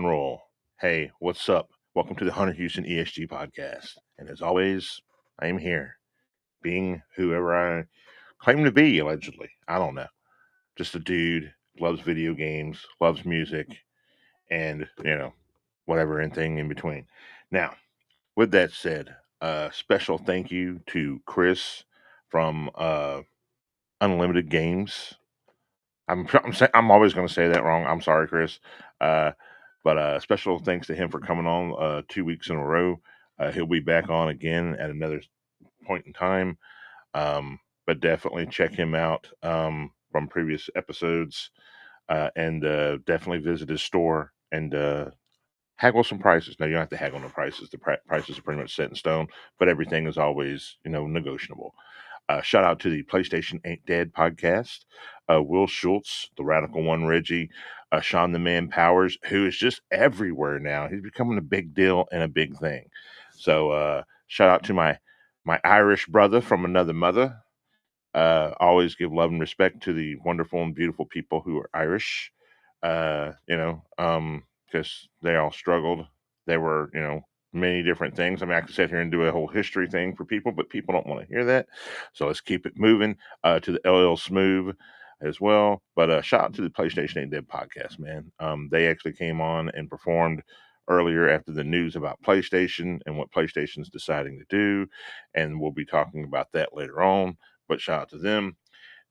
and roll. Hey, what's up? Welcome to the Hunter Houston ESG podcast. And as always, I am here, being whoever I claim to be, allegedly. I don't know. Just a dude, loves video games, loves music, and, whatever anything in between. Now, with that said, special thank you to Chris from Unlimited Games. I'm always going to say that wrong. I'm sorry, Chris. Uh, but special thanks to him for coming on 2 weeks in a row. He'll be back on again at another point in time. But definitely check him out from previous episodes, and definitely visit his store and haggle some prices. Now you don't have to haggle no prices. The prices are pretty much set in stone, but everything is always negotiable. Shout out to the PlayStation Ain't Dead podcast. Will Schultz, the Radical One Reggie, Sean the Man Powers, who is just everywhere now. He's becoming a big deal and a big thing. So shout out to my Irish brother from another mother. Always give love and respect to the wonderful and beautiful people who are Irish. Because they all struggled. They were, many different things. I mean, I could sit here and do a whole history thing for people, but people don't want to hear that. So let's keep it moving to the LL Smooth as well. But shout out to the PlayStation Ain't Dead podcast, man. They actually came on and performed earlier after the news about PlayStation and what PlayStation's deciding to do. And we'll be talking about that later on. But shout out to them.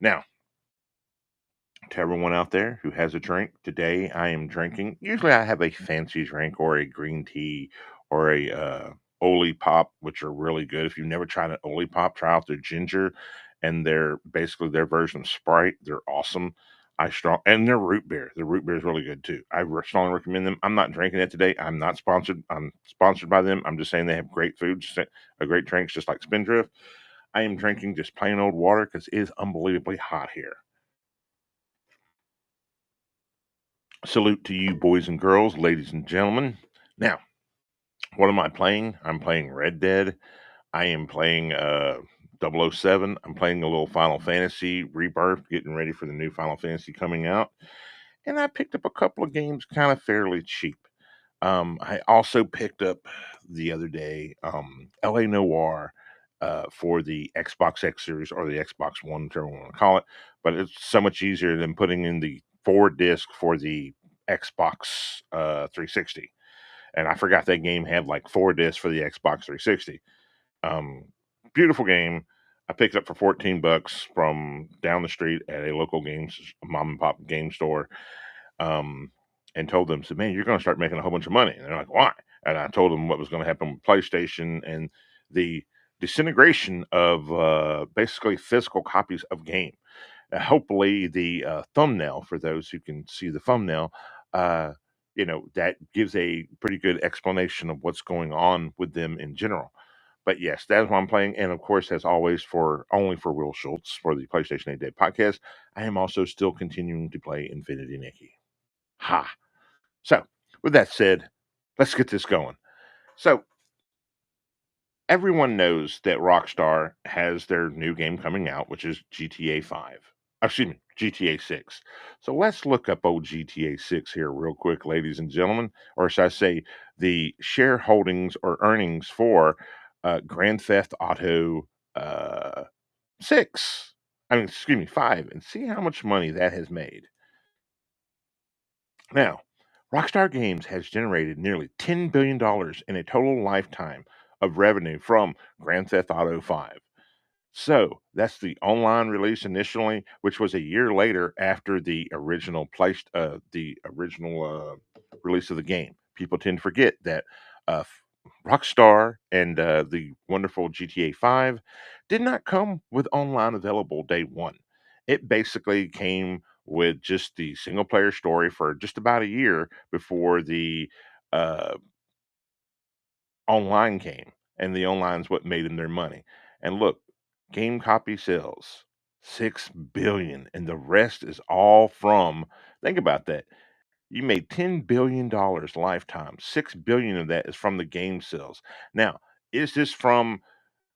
Now, to everyone out there who has a drink, today I am drinking. Usually I have a fancy drink or a green tea or a Oli Pop, which are really good. If you've never tried an Oli Pop, try out their ginger and they're basically their version of Sprite. They're awesome. And their root beer. The root beer is really good too. Strongly recommend them. I'm not drinking it today. I'm not sponsored. I'm sponsored by them. I'm just saying they have great food, a great drinks, just like Spindrift. I am drinking just plain old water because it is unbelievably hot here. Salute to you, boys and girls, ladies and gentlemen. Now, what am I playing? I'm playing Red Dead. I am playing 007. I'm playing a little Final Fantasy Rebirth, getting ready for the new Final Fantasy coming out. And I picked up a couple of games kind of fairly cheap. I also picked up the other day LA Noir for the Xbox X Series or the Xbox One, whatever you want to call it. But it's so much easier than putting in the 4 disc for the Xbox 360. And I forgot that game had like 4 discs for the Xbox 360. Um, Beautiful game. I picked it up for $14 from down the street at a local mom and pop game store. Um, and told them, said, man, you're going to start making a whole bunch of money. And they're like, why? And I told them what was going to happen with PlayStation and the disintegration of basically physical copies of game. Hopefully, the thumbnail, for those who can see the thumbnail, uh, that gives a pretty good explanation of what's going on with them in general. But yes, that's what I'm playing. And of course, as always, for only for Will Schultz for the PlayStation 8 Day podcast, I am also still continuing to play Infinity Nikki. Ha! So, with that said, let's get this going. So, everyone knows that Rockstar has their new game coming out, which is GTA 5. Excuse me, GTA 6. So, let's look up old GTA 6 here, real quick, ladies and gentlemen. Or should I say, the shareholdings or earnings for Grand Theft Auto 6. I mean, excuse me, 5. And see how much money that has made. Now, Rockstar Games has generated nearly $10 billion in a total lifetime of revenue from Grand Theft Auto 5. So that's the online release initially, which was a year later after the original release of the game. People tend to forget that uh, Rockstar and the wonderful GTA 5 did not come with online available day one. It basically came with just the single player story for just about a year before the uh, online came, and the online's what made them their money. And look, game copy sales 6 billion, and the rest is all from. Think about that. You made $10 billion lifetime. 6 billion of that is from the game sales. Now, is this from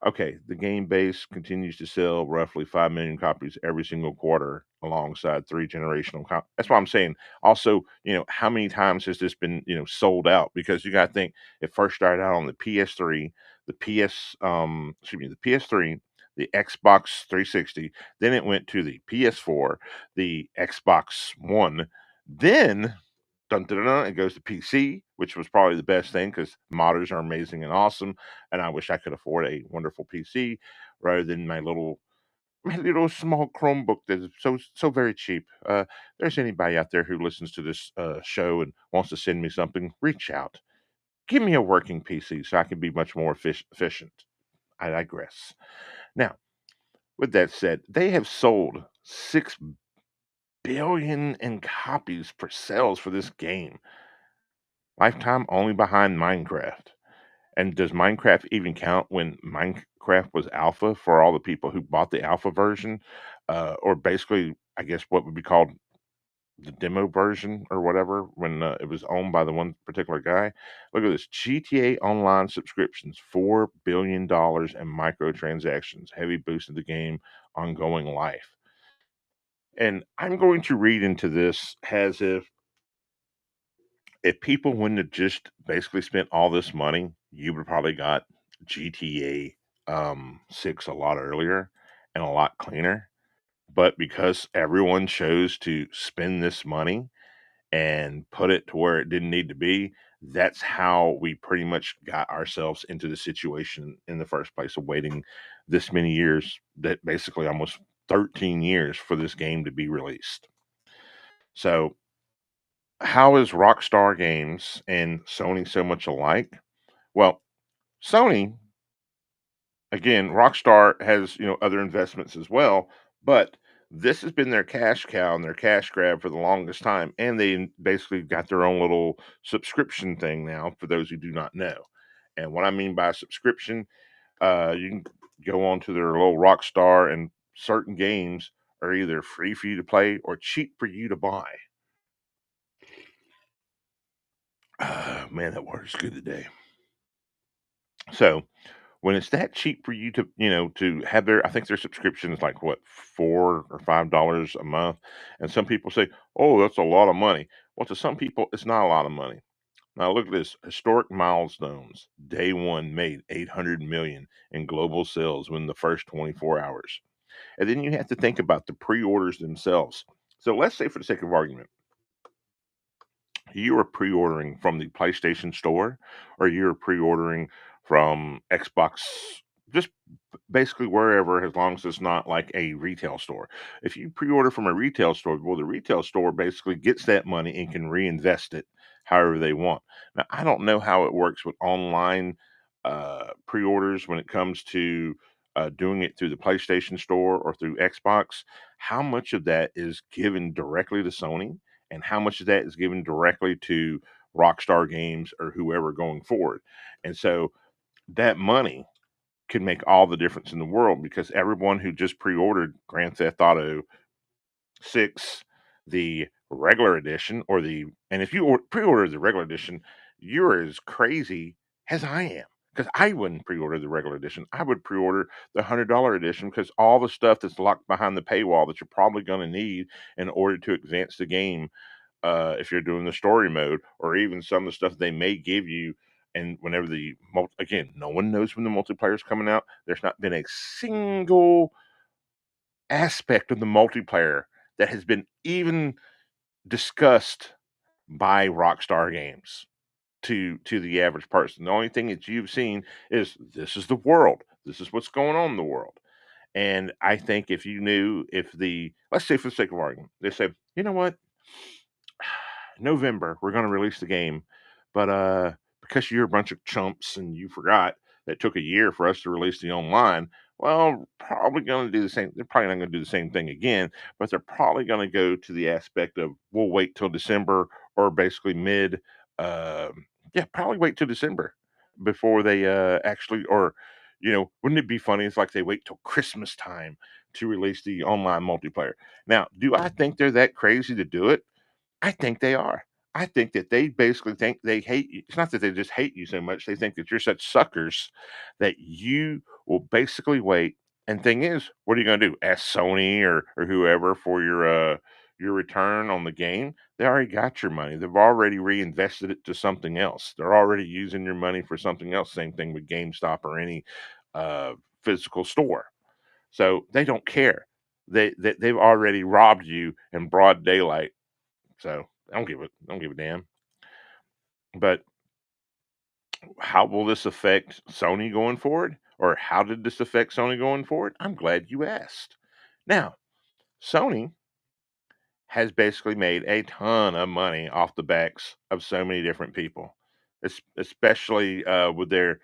Okay, the game base continues to sell roughly 5 million copies every single quarter alongside three generational that's what I'm saying. Also, how many times has this been, sold out? Because you got to think it first started out on the PS3, the PS3, the Xbox 360, then it went to the PS4, the Xbox One, then dun, dun, dun, dun, it goes to PC, which was probably the best thing because modders are amazing and awesome. And I wish I could afford a wonderful PC rather than my little small Chromebook that is so very cheap. There's anybody out there who listens to this show and wants to send me something, reach out. Give me a working PC so I can be much more efficient. I digress. Now, with that said, they have sold 6 billion in copies per sales for this game. Lifetime only behind Minecraft. And does Minecraft even count when Minecraft was alpha for all the people who bought the alpha version? Or basically, I guess what would be called the demo version or whatever when it was owned by the one particular guy. Look at this GTA Online subscriptions, $4 billion in microtransactions, heavy boost of the game ongoing life. And I'm going to read into this as if people wouldn't have just basically spent all this money, you would probably got GTA 6 a lot earlier and a lot cleaner. But because everyone chose to spend this money and put it to where it didn't need to be, that's how we pretty much got ourselves into the situation in the first place of waiting this many years, that basically almost 13 years for this game to be released. So, how is Rockstar Games and Sony so much alike? Well, Sony, again, Rockstar has, other investments as well, but this has been their cash cow and their cash grab for the longest time. And they basically got their own little subscription thing now for those who do not know. And what I mean by subscription, you can go on to their little Rockstar, and certain games are either free for you to play or cheap for you to buy. Man, that water's good today. So when it's that cheap for you to, to have I think their subscription is like what, $4 or $5 a month. And some people say, oh, that's a lot of money. Well, to some people, it's not a lot of money. Now look at this historic milestones. Day one made 800 million in global sales within the first 24 hours. And then you have to think about the pre-orders themselves. So let's say, for the sake of argument, you are pre-ordering from the PlayStation Store, or you're pre-ordering from Xbox, just basically wherever, as long as it's not like a retail store. If you pre-order from a retail store, well, the retail store basically gets that money and can reinvest it however they want. Now, I don't know how it works with online pre-orders when it comes to doing it through the PlayStation Store or through Xbox. How much of that is given directly to Sony, and how much of that is given directly to Rockstar Games or whoever going forward? And so that money could make all the difference in the world, because everyone who just pre-ordered Grand Theft Auto 6, the regular edition, and if you pre-order the regular edition, you're as crazy as I am, because I wouldn't pre-order the regular edition. I would pre-order the $100 edition, because all the stuff that's locked behind the paywall that you're probably going to need in order to advance the game, if you're doing the story mode, or even some of the stuff they may give you. And whenever again, no one knows when the multiplayer is coming out. There's not been a single aspect of the multiplayer that has been even discussed by Rockstar Games to the average person. The only thing that you've seen is, this is the world. This is what's going on in the world. And I think if you knew, if let's say, for the sake of argument, they say, you know what, November, we're going to release the game, but because you're a bunch of chumps and you forgot that it took a year for us to release the online, well, probably going to do the same. They're probably not going to do the same thing again, but they're probably going to go to the aspect of, we'll wait till December, or basically mid. Uh, yeah, probably wait till December before they actually, or wouldn't it be funny? It's like they wait till Christmas time to release the online multiplayer. Now, do I think they're that crazy to do it? I think they are. I think that they basically think they hate you. It's not that they just hate you so much, they think that you're such suckers that you will basically wait. And thing is, what are you gonna do? Ask Sony or whoever for your return on the game? They already got your money. They've already reinvested it to something else. They're already using your money for something else. Same thing with GameStop or any uh, physical store. So they don't care. They've already robbed you in broad daylight. So I don't give a damn. But how will this affect Sony going forward? Or how did this affect Sony going forward? I'm glad you asked. Now, Sony has basically made a ton of money off the backs of so many different people, especially with their,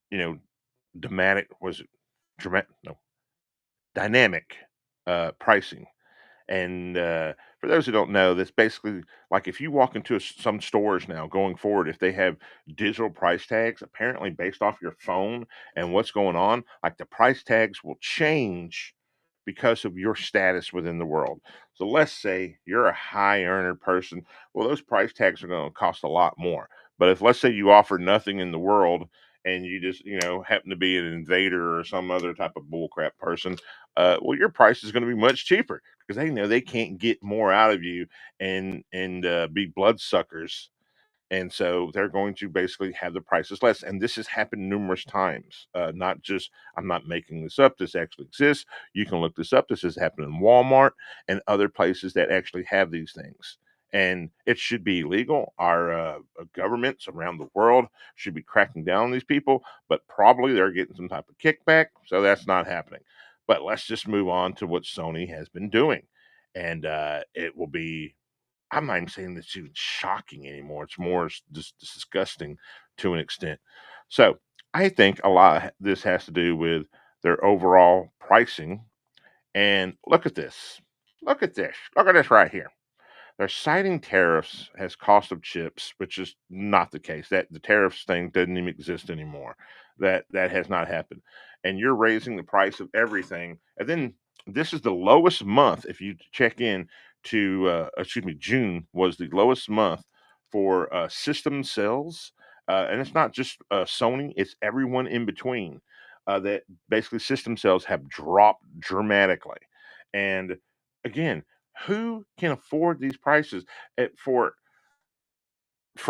you know, dramatic was it dramatic? No, dynamic pricing. And for those who don't know, that's basically like if you walk into some stores now going forward, if they have digital price tags, apparently based off your phone and what's going on, like the price tags will change because of your status within the world. So let's say you're a high earner person. Well, those price tags are going to cost a lot more. But if let's say you offer nothing in the world and you just, happen to be an invader or some other type of bullcrap person, well, your price is going to be much cheaper because they know they can't get more out of you and be bloodsuckers, and so they're going to basically have the prices less. And this has happened numerous times. Not just, I'm not making this up. This actually exists. You can look this up. This has happened in Walmart and other places that actually have these things. And it should be illegal. Our governments around the world should be cracking down on these people, but probably they're getting some type of kickback. So that's not happening. But let's just move on to what Sony has been doing. And it will be, I'm not even saying that's even shocking anymore. It's more just disgusting to an extent. So I think a lot of this has to do with their overall pricing. And look at this. Look at this. Look at this right here. They're citing tariffs as cost of chips, which is not the case. That the tariffs thing doesn't even exist anymore. That has not happened. And you're raising the price of everything. And then this is the lowest month. If you check in to, excuse me, June was the lowest month for system sales. And it's not just Sony; it's everyone in between. That basically system sales have dropped dramatically. And again, who can afford these prices? For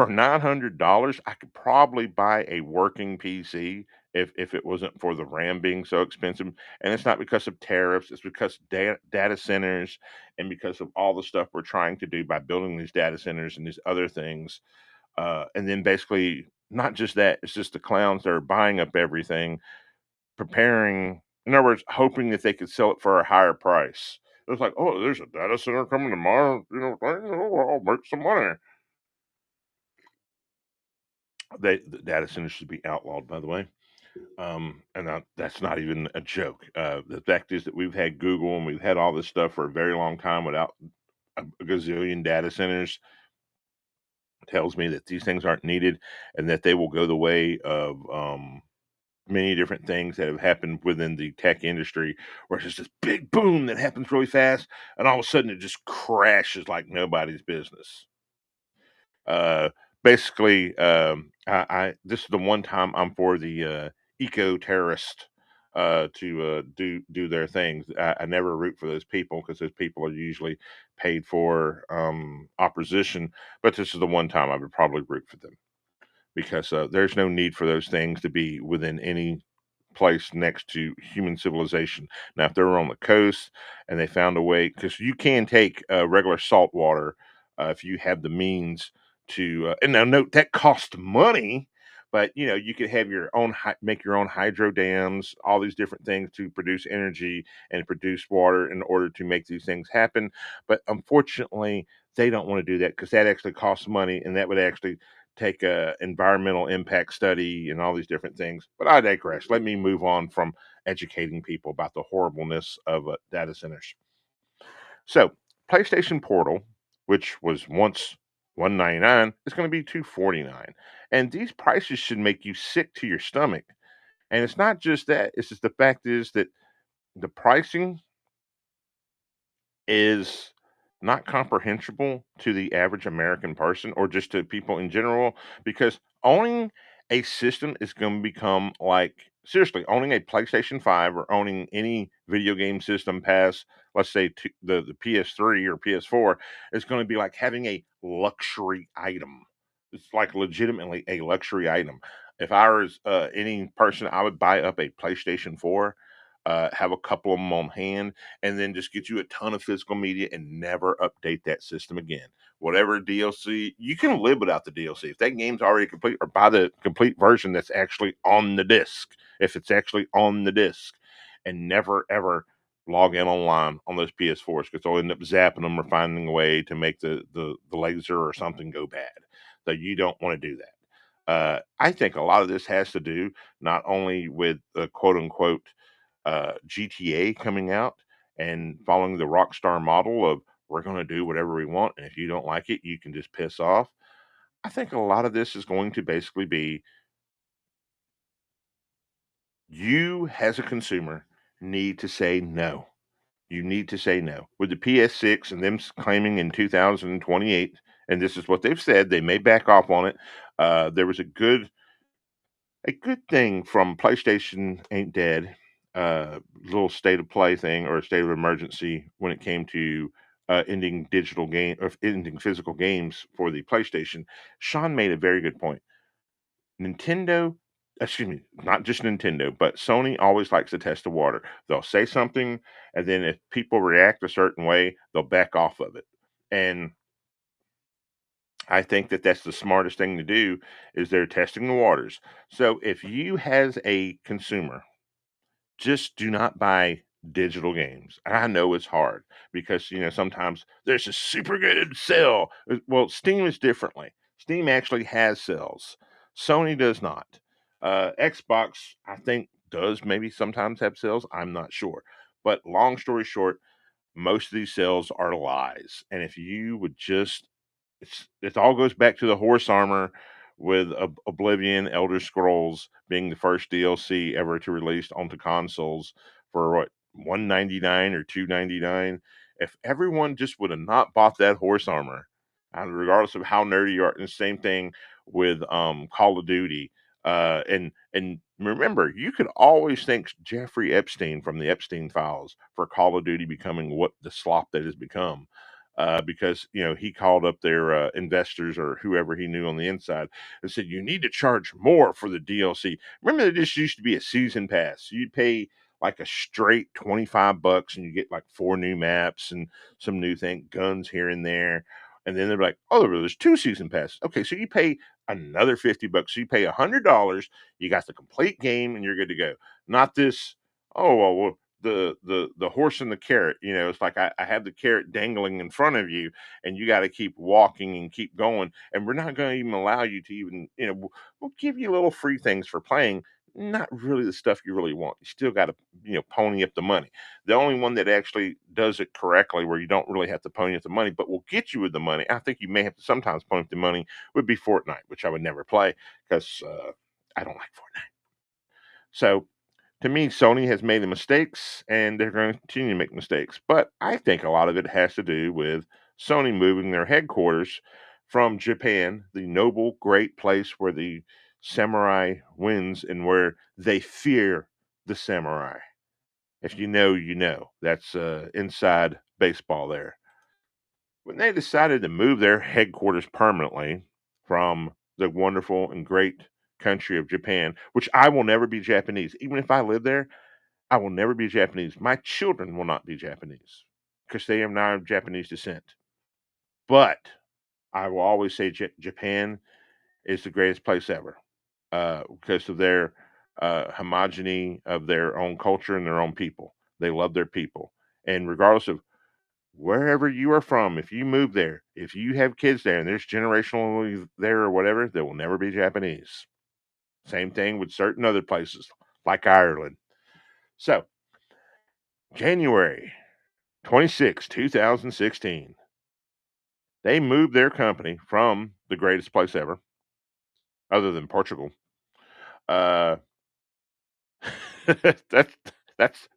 $900, I could probably buy a working PC if it wasn't for the RAM being so expensive. And it's not because of tariffs; it's because data centers and because of all the stuff we're trying to do by building these data centers and these other things. And then basically, not just that; it's just the clowns that are buying up everything, preparing, in other words, hoping that they could sell it for a higher price. It's like, oh, there's a data center coming tomorrow, I'll make some money. The data centers should be outlawed, by the way. And that's not even a joke. The fact is that we've had Google and we've had all this stuff for a very long time without a gazillion data centers. Tells me that these things aren't needed and that they will go the way of many different things that have happened within the tech industry, where it's just this big boom that happens really fast, and all of a sudden it just crashes like nobody's business. Uh, basically, I this is the one time I'm for the eco terrorist to do their things. I never root for those people because those people are usually paid for opposition. But this is the one time I would probably root for them because there's no need for those things to be within any place next to human civilization. Now, if they were on the coast and they found a way, because you can take regular salt water if you have the means to, and now note that costs money. But you could have your own, make your own hydro dams, all these different things to produce energy and produce water in order to make these things happen. But unfortunately, they don't want to do that because that actually costs money, and that would actually take a environmental impact study and all these different things. But I digress. Let me move on from educating people about the horribleness of data centers. So, PlayStation Portal, which was once 199, is going to be 249, and these prices should make you sick to your stomach. And it's not just that; it's just the fact is that the pricing is not comprehensible to the average American person or just to people in general because owning a system is going to become like seriously owning a PlayStation 5 or owning any video game system past let's say the PS3 or PS4 is going to be like having a luxury item. It's like legitimately a luxury item. If I was any person, I would buy up a PlayStation 4, have a couple of them on hand, and then just get you a ton of physical media and never update that system again. Whatever DLC, you can live without the DLC. If that game's already complete, or buy the complete version that's actually on the disc, if it's actually on the disc, and never ever log in online on those PS4s because they'll end up zapping them or finding a way to make the laser or something go bad. So you don't want to do that. I think a lot of this has to do not only with the quote unquote GTA coming out and following the Rockstar model of we're going to do whatever we want, and if you don't like it, you can just piss off. I think a lot of this is going to basically be you as a consumer need to say no. You need to say no. With the PS6 and them claiming in 2028, and this is what they've said, they may back off on it. There was a good thing from PlayStation Ain't Dead, little state of play thing or a state of emergency when it came to ending digital game or ending physical games for the PlayStation. Sean made a very good point. Nintendo, excuse me, not just Nintendo, but Sony always likes to test the water. They'll say something, and then if people react a certain way, they'll back off of it. And I think that that's the smartest thing to do is they're testing the waters. So if you as a consumer just do not buy digital games. I know it's hard because sometimes there's a super good sale. Well, Steam is differently. Steam actually has sales. Sony does not. Xbox, I think, does maybe sometimes have sales. I'm not sure. But long story short, most of these sales are lies. And if you would just it all goes back to the horse armor with Oblivion, Elder Scrolls being the first DLC ever to release onto consoles for what 199 or 299. If everyone just would have not bought that horse armor, regardless of how nerdy you are, and the same thing with Call of Duty. And remember, you could always thank Jeffrey Epstein from the Epstein files for Call of Duty becoming what the slop that has become because he called up their investors or whoever he knew on the inside and said you need to charge more for the DLC. Remember, this used to be a season pass. You'd pay like a straight $25 and you get like 4 new maps and some new guns here and there. And then they're like, oh, there's 2 season passes. Okay, so you pay another $50. So you pay $100. You got the complete game and you're good to go. Not this. Oh well, the horse and the carrot. It's like I have the carrot dangling in front of you, and you got to keep walking and keep going. And we're not going to even allow you to even we'll give you little free things for playing. Not really the stuff you really want. You still got to pony up the money. The only one that actually does it correctly, where you don't really have to pony up the money, but will get you with the money. I think you may have to sometimes pony up the money. Would be Fortnite, which I would never play because I don't like Fortnite. So to me, Sony has made the mistakes and they're going to continue to make mistakes. But I think a lot of it has to do with Sony moving their headquarters from Japan, the noble, great place where the samurai wins and where they fear the samurai. If you know, you know. That's inside baseball there. When they decided to move their headquarters permanently from the wonderful and great country of Japan, which I will never be Japanese, even if I live there, I will never be Japanese. My children will not be Japanese because they are not of Japanese descent. But I will always say Japan is the greatest place ever because of their homogeny of their own culture and their own people. They love their people. And regardless of wherever you are from, if you move there, if you have kids there and there's generational there or whatever, they will never be Japanese. Same thing with certain other places like Ireland. So, January 26, 2016, they moved their company from the greatest place ever, other than Portugal. Uh, that's that's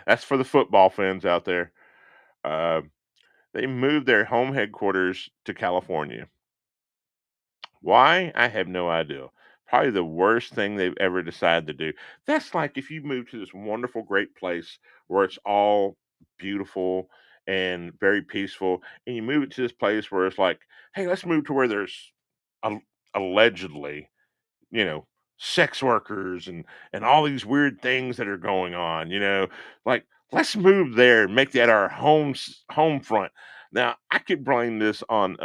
that's for the football fans out there. Uh, They moved their home headquarters to California. Why? I have no idea. Probably the worst thing they've ever decided to do. That's like if you move to this wonderful, great place where it's all beautiful and very peaceful, and you move it to this place where it's like, hey, let's move to where there's allegedly, you know, sex workers and all these weird things that are going on, like let's move there and make that our home front. Now, I could blame this on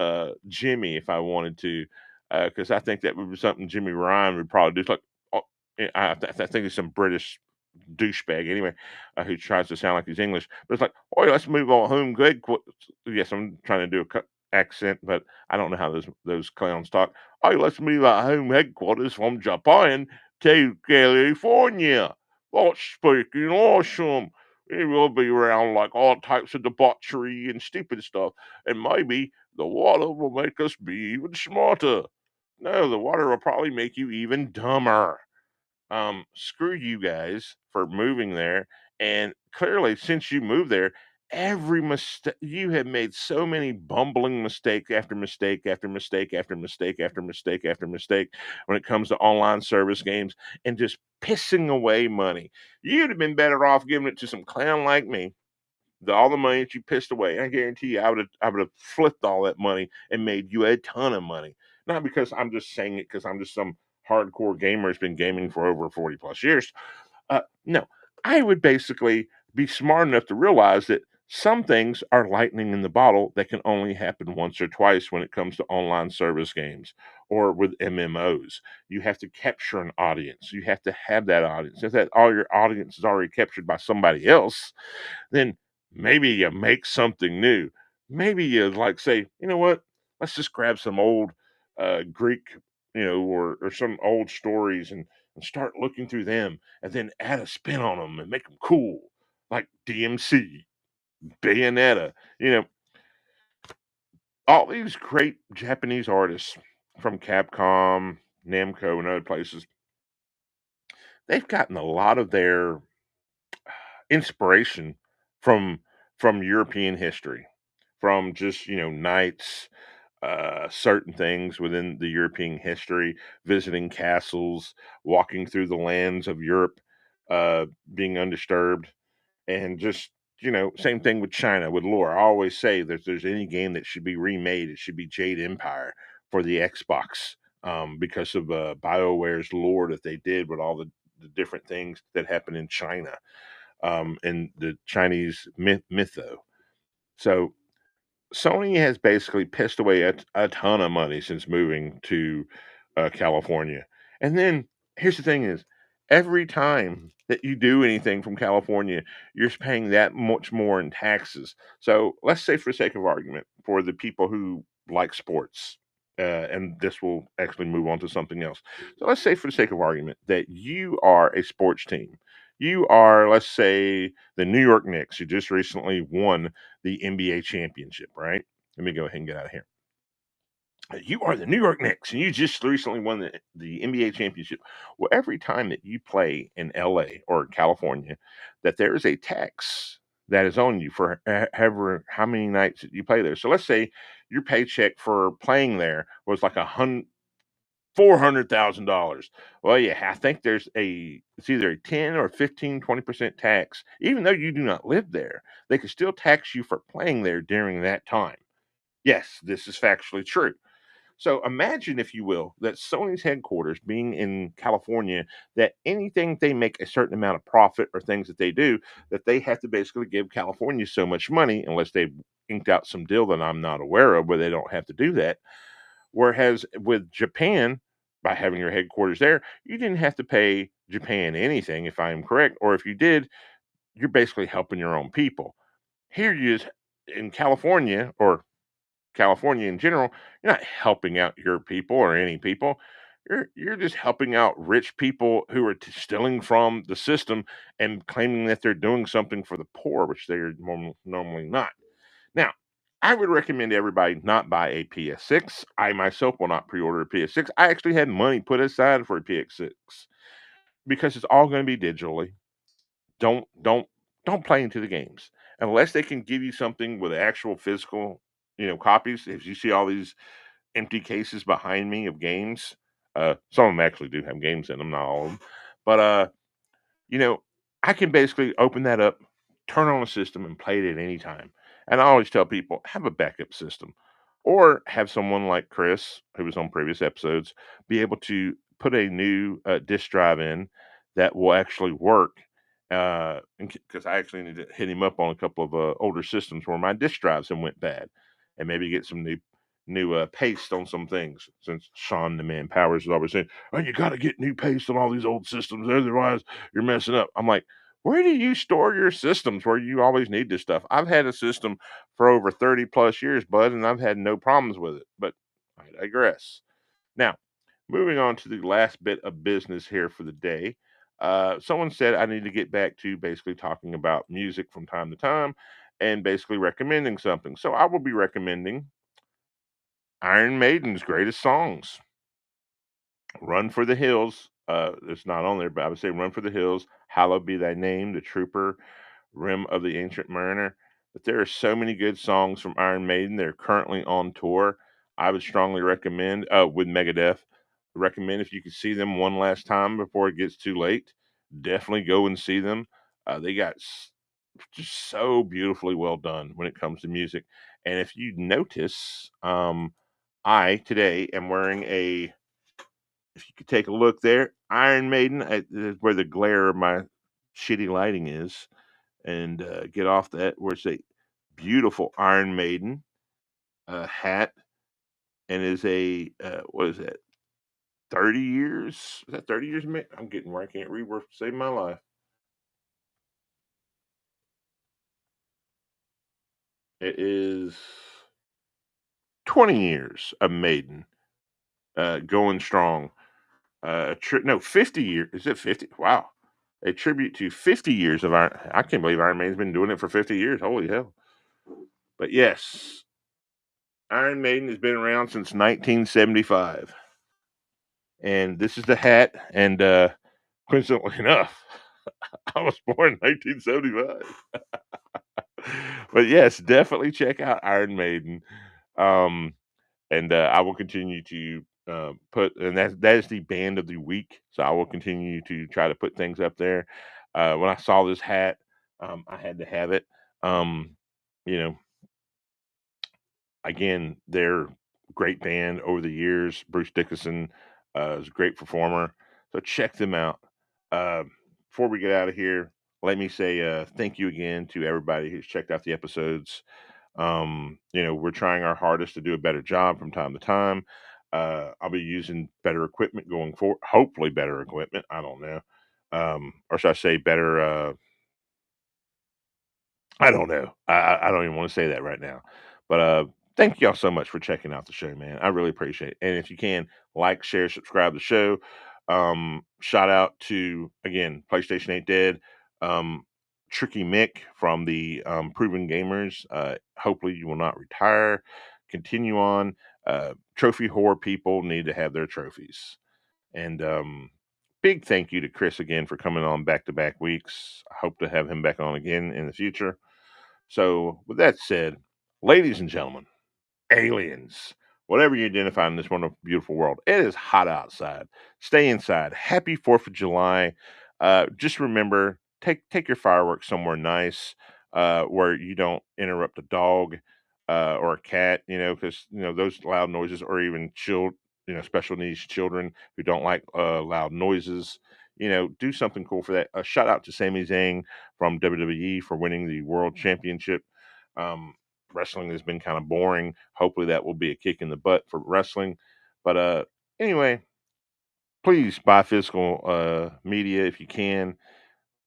Jimmy if I wanted to, because I think that would be something Jimmy Ryan would probably do. It's like, oh, I think it's some British douchebag anyway, who tries to sound like he's English. But it's like, oh, let's move on home. Good. Yes, I'm trying to do a accent, but I don't know how those clowns talk. Oh, let's move our home headquarters from Japan to California. That's speaking awesome. It will be around like all types of debauchery and stupid stuff, and maybe the water will make us be even smarter. No, the water will probably make you even dumber. Screw you guys for moving there. And clearly, since you moved there, every mistake you have made so many bumbling mistake after mistake after mistake after mistake after mistake after mistake when it comes to online service games and just pissing away money. You'd have been better off giving it to some clown like me. All the money that you pissed away, I guarantee you, I would have flipped all that money and made you a ton of money. Not because I'm just saying it because I'm just some hardcore gamer who's been gaming for over 40 plus years. No, I would basically be smart enough to realize that some things are lightning in the bottle that can only happen once or twice when it comes to online service games or with MMOs. You have to capture an audience. You have to have that audience. If that all your audience is already captured by somebody else, then maybe you make something new. Maybe you like say, you know what? Let's just grab some old Greek, or some old stories and start looking through them and then add a spin on them and make them cool, like DMC, Bayonetta, all these great Japanese artists from Capcom, Namco, and other places. They've gotten a lot of their inspiration from from European history, from just knights, certain things within the European history, visiting castles, walking through the lands of Europe, being undisturbed, and just same thing with China with lore. I always say that if there's any game that should be remade, it should be Jade Empire for the Xbox, because of BioWare's lore that they did with all the different things that happen in China, and the Chinese mytho. So Sony has basically pissed away a ton of money since moving to California. And then here's the thing is every time that you do anything from California, you're paying that much more in taxes. So let's say for the sake of argument, for the people who like sports, and this will actually move on to something else. So let's say for the sake of argument that you are a sports team. You are, let's say, the New York Knicks, who just recently won the NBA championship, right? Let me go ahead and get out of here. You are the New York Knicks, and you just recently won the NBA championship. Well, every time that you play in LA or California, that there is a tax that is on you for however how many nights that you play there. So let's say your paycheck for playing there was like $400,000. Well, yeah, I think it's either a 10 or 15, 20% tax. Even though you do not live there, they could still tax you for playing there during that time. Yes, this is factually true. So imagine, if you will, that Sony's headquarters being in California, that anything they make a certain amount of profit or things that they do, that they have to basically give California so much money, unless they've inked out some deal that I'm not aware of where they don't have to do that. Whereas with Japan, by having your headquarters there, you didn't have to pay Japan anything, if I am correct. Or if you did, you're basically helping your own people. Here you just in California, or California in general, you're not helping out your people or any people. You're just helping out rich people who are stealing from the system and claiming that they're doing something for the poor, which they are normally not. Now, I would recommend everybody not buy a PS6. I myself will not pre-order a PS6. I actually had money put aside for a PS6 because it's all going to be digitally. Don't don't don't play into the games. unless they can give you something with actual physical, copies. If you see all these empty cases behind me of games, some of them actually do have games in them, not all of them, but you know, I can basically open that up, turn on a system, and play it at any time. And I always tell people have a backup system, or have someone like Chris, who was on previous episodes, be able to put a new disk drive in that will actually work. Because I actually need to hit him up on a couple of older systems where my disk drives have went bad, and maybe get some new paste on some things. Since Sean the Man Powers is always saying, "Oh, you got to get new paste on all these old systems, otherwise you're messing up." I'm like, where do you store your systems where you always need this stuff? I've had a system for over 30 plus years, bud, and I've had no problems with it. But I digress. Now, moving on to the last bit of business here for the day. Someone said I need to get back to basically talking about music from time to time and basically recommending something. So I will be recommending Iron Maiden's greatest songs. Run for the Hills. It's not on there, but I would say Run for the Hills, Hallowed Be Thy Name, The Trooper, Rim of the Ancient Mariner. But there are so many good songs from Iron Maiden. They're currently on tour. I would strongly recommend, with Megadeth, recommend if you could see them one last time before it gets too late, definitely go and see them. They got just so beautifully well done when it comes to music. And if you notice, I today am wearing a, if you could take a look there, Iron Maiden, where the glare of my shitty lighting is, and get off that, where it's a beautiful Iron Maiden hat, and is a what is that? 30 years? Is that 30 years? I'm getting where I can't read. Worth saving my life. It is 20 years of Maiden, going strong. No, 50 years. Is it 50? Wow. A tribute to 50 years of Iron. I can't believe Iron Maiden's been doing it for 50 years. Holy hell. But yes, Iron Maiden has been around since 1975. And this is the hat. And coincidentally enough, I was born in 1975. But yes, definitely check out Iron Maiden. Um, and I will continue to put, and that is the band of the week. So I will continue to try to put things up there. When I saw this hat, I had to have it. Um, you know, again, they're great band over the years. Bruce Dickinson is a great performer, so check them out. Uh, Before we get out of here, let me say thank you again to everybody who's checked out the episodes. We're trying our hardest to do a better job from time to time. I'll be using better equipment going forward. Hopefully, better equipment. I don't know, or should I say better? I don't know. I don't even want to say that right now. But thank y'all so much for checking out the show, man. I really appreciate it. And if you can, like, share, subscribe to the show. Shout out to, again, PlayStation Ain't Dead. Um, Tricky Mick from the Proven Gamers. Hopefully you will not retire. Continue on. Trophy whore people need to have their trophies. And big thank you to Chris again for coming on back to back weeks. I hope to have him back on again in the future. So, with that said, ladies and gentlemen, aliens, whatever you identify in this wonderful, beautiful world, it is hot outside. Stay inside. Happy 4th of July. Just remember, take your fireworks somewhere nice, where you don't interrupt a dog or a cat, because, those loud noises, or even special needs children who don't like loud noises. Do something cool for that. A shout out to Sami Zayn from WWE for winning the World Championship. Um, Wrestling has been kind of boring. Hopefully that will be a kick in the butt for wrestling. But anyway, please buy physical media if you can.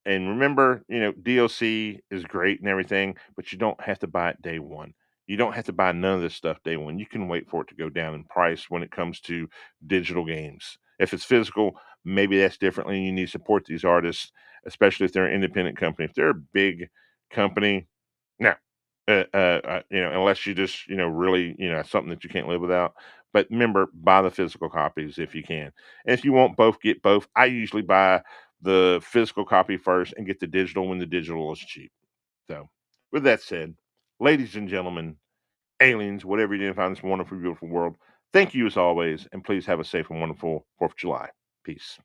And remember, DLC is great and everything, but you don't have to buy it day one. You don't have to buy none of this stuff day one. You can wait for it to go down in price when it comes to digital games. If it's physical, maybe that's differently. You need to support these artists, especially if they're an independent company. If they're a big company, no, unless you just, really, something that you can't live without. But remember, buy the physical copies if you can. And if you want both, get both. I usually buy the physical copy first and get the digital when the digital is cheap. So with that said, ladies and gentlemen, aliens, whatever you did find this wonderful, beautiful world, thank you as always, and please have a safe and wonderful 4th of July. Peace.